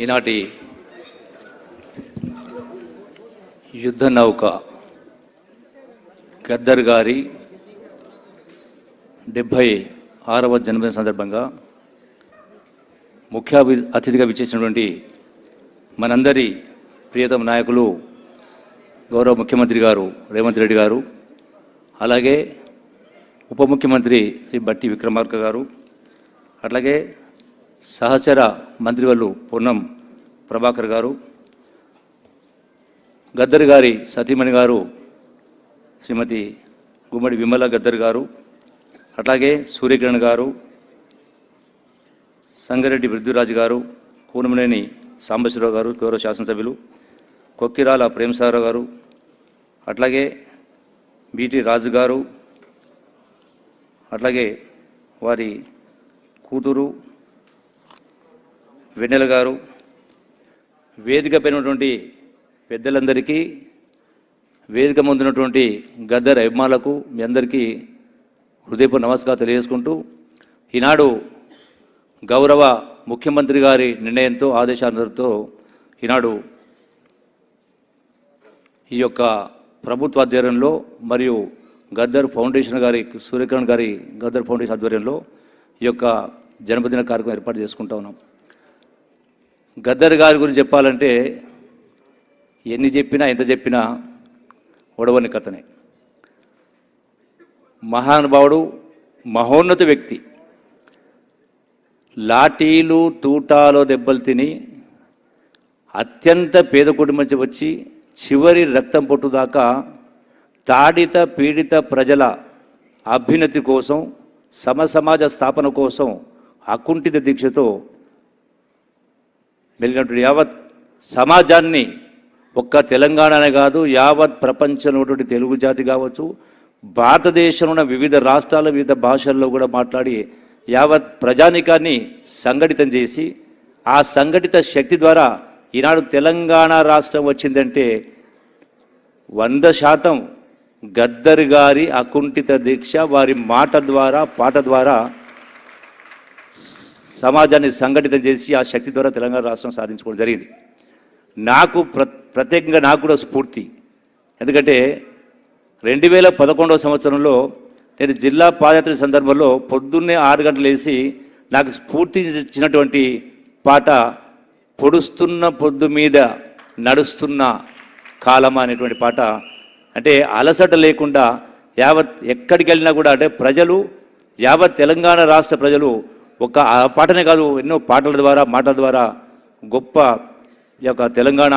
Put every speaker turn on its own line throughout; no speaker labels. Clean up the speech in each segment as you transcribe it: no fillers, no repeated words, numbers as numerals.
ఈనాటి యుద్ధ నౌక గద్దర్ గారి 76వ జన్మదిన సందర్భంగా ముఖ్య అతిథిగా విచ్చేసినటువంటి మనందరి ప్రియతమ నాయకులు గౌరవ ముఖ్యమంత్రి గారు రేవంత్ రెడ్డి గారు, అలాగే ఉప ముఖ్యమంత్రి శ్రీ బట్టి విక్రమార్క గారు, అట్లాగే సహచర మంత్రివర్యులు పొన్నం ప్రభాకర్ గారు, గద్దర్ గారి సతీమణి గారు శ్రీమతి గుమ్మడి విమల గద్దర్ గారు, అట్లాగే సూర్యకిరణ్ గారు, సంగారెడ్డి పృథ్వీరాజ్ గారు, కూనమనేని సాంబశివరావు గారు, గౌరవ శాసనసభ్యులు కొక్కిరాల ప్రేమసాగర్ గారు, అట్లాగే బీటీ రాజు గారు, అట్లాగే వారి కూతురు వెన్నెల గారు, వేదిక పైనటువంటి పెద్దలందరికీ, వేదిక ముందున్నటువంటి గద్దర్ అభిమానులకు మీ అందరికీ హృదయపూర్వక నమస్కారం తెలియజేసుకుంటూ, ఈనాడు గౌరవ ముఖ్యమంత్రి గారి నిర్ణయంతో ఆదేశాలతో ఈనాడు ఈ యొక్క ప్రభుత్వ ఆధ్వర్యంలో మరియు గద్దర్ ఫౌండేషన్ గారి సూర్యకిరణ్ గారి గద్దర్ ఫౌండేషన్ ఆధ్వర్యంలో ఈ యొక్క జన్మదిన కార్యక్రమం ఏర్పాటు చేసుకుంటా ఉన్నాం. గద్దర్ గారి గురించి చెప్పాలంటే ఎన్ని చెప్పినా ఎంత చెప్పినా ఒడవని కథనే. మహానుభావుడు, మహోన్నత వ్యక్తి. లాఠీలు తూటాలో దెబ్బలు తిని అత్యంత పేద కుటుంబం నుంచి వచ్చి చివరి రక్తం పొట్టు దాకా తాడిత పీడిత ప్రజల అభ్యున్నతి కోసం, సమసమాజ స్థాపన కోసం అకుంఠిత దీక్షతో వెళ్ళినటువంటి యావత్ సమాజాన్ని, ఒక్క తెలంగాణనే కాదు యావత్ ప్రపంచంలో ఉన్నటువంటి తెలుగు జాతి కావచ్చు, భారతదేశంలో ఉన్న వివిధ రాష్ట్రాల వివిధ భాషల్లో కూడా మాట్లాడి యావత్ ప్రజానికాన్ని సంఘటితం చేసి, ఆ సంఘటిత శక్తి ద్వారా ఈనాడు తెలంగాణ రాష్ట్రం వచ్చిందంటే 100% గద్దర్ గారి అకుంఠిత దీక్ష, వారి మాట ద్వారా పాట ద్వారా సమాజాన్ని సంఘటితం చేసి ఆ శక్తి ద్వారా తెలంగాణ రాష్ట్రం సాధించుకోవడం జరిగింది. నాకు ప్రత్యేకంగా నాకు కూడా స్ఫూర్తి. ఎందుకంటే 2011వ సంవత్సరంలో నేను జిల్లా పాదయాత్ర సందర్భంలో పొద్దున్నే 6 గంటలు వేసి నాకు స్ఫూర్తి ఇచ్చినటువంటి పాట పొడుస్తున్న పొద్దు మీద నడుస్తున్న కాలం అనేటువంటి పాట. అంటే అలసట లేకుండా యావత్ ఎక్కడికి వెళ్ళినా కూడా, అంటే ప్రజలు యావత్ తెలంగాణ రాష్ట్ర ప్రజలు ఒక ఆ పాటనే కాదు ఎన్నో పాటల ద్వారా మాటల ద్వారా గొప్ప ఈ యొక్క తెలంగాణ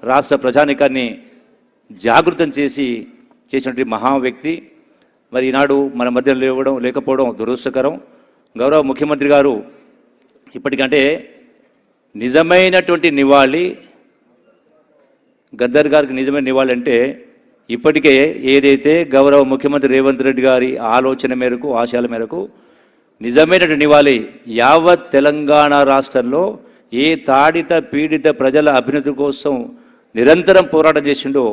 రాష్ట్ర ప్రజానికాన్ని జాగృతం చేసినటువంటి మహా వ్యక్తి. మరి ఈనాడు మన మధ్య లేకపోవడం దురదృష్టకరం. గౌరవ ముఖ్యమంత్రి గారు ఇప్పటికంటే నిజమైనటువంటి నివాళి, గద్దర్ గారికి నిజమైన నివాళి అంటే ఇప్పటికే ఏదైతే గౌరవ ముఖ్యమంత్రి రేవంత్ రెడ్డి గారి ఆలోచన మేరకు, ఆశయాల మేరకు నిజమైనటువంటి నివాళి యావత్ తెలంగాణ రాష్ట్రంలో ఏ తాడిత పీడిత ప్రజల అభ్యున్నతి కోసం నిరంతరం పోరాటం చేసిండో,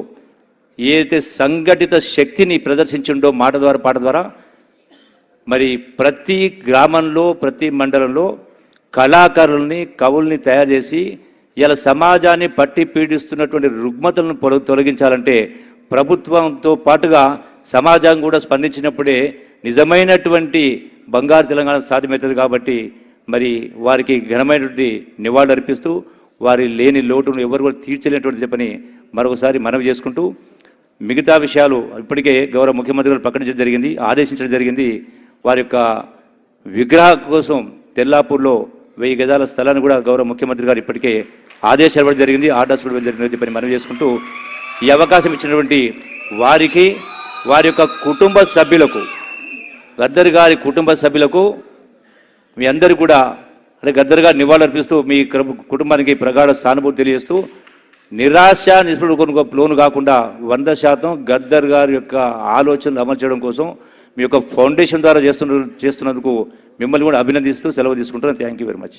ఏదైతే సంఘటిత శక్తిని ప్రదర్శించిండో మాట ద్వారా పాట ద్వారా, మరి ప్రతి గ్రామంలో ప్రతి మండలంలో కళాకారుల్ని కవుల్ని తయారు చేసి ఇలా సమాజాన్ని పట్టి పీడిస్తున్నటువంటి రుగ్మతలను తొలగించాలంటే ప్రభుత్వంతో పాటుగా సమాజం కూడా స్పందించినప్పుడే నిజమైనటువంటి బంగారు తెలంగాణ సాధ్యమవుతుంది. కాబట్టి మరి వారికి ఘనమైనటువంటి నివాళులు అర్పిస్తూ వారి లేని లోటును ఎవరు కూడా తీర్చలేనటువంటి చెప్పని మరొకసారి మనవి చేసుకుంటూ, మిగతా విషయాలు ఇప్పటికే గౌరవ ముఖ్యమంత్రి గారు ప్రకటించడం జరిగింది, ఆదేశించడం జరిగింది. వారి యొక్క విగ్రహ కోసం తెల్లాపూర్లో 1000 గజాల స్థలాన్ని కూడా గౌరవ ముఖ్యమంత్రి గారు ఇప్పటికే ఆదేశాలు ఇవ్వడం జరిగింది, ఆర్డర్స్ ఇవ్వడం జరిగింది చెప్పని మనవి చేసుకుంటూ, ఈ అవకాశం ఇచ్చినటువంటి వారికి, వారి యొక్క కుటుంబ సభ్యులకు, గద్దర్ గారి కుటుంబ సభ్యులకు మీ అందరూ కూడా అంటే గద్దర్ గారు నివాళులు అర్పిస్తూ మీ కుటుంబానికి ప్రగాఢ సానుభూతి తెలియజేస్తూ, నిరాశ నిస్పృహకు లోను కాకుండా 100% గద్దర్ గారి యొక్క ఆలోచనలు అమలు చేయడం కోసం మీ యొక్క ఫౌండేషన్ ద్వారా చేస్తున్నందుకు మిమ్మల్ని కూడా అభినందిస్తూ సెలవు తీసుకుంటున్నాను. Thank you very much.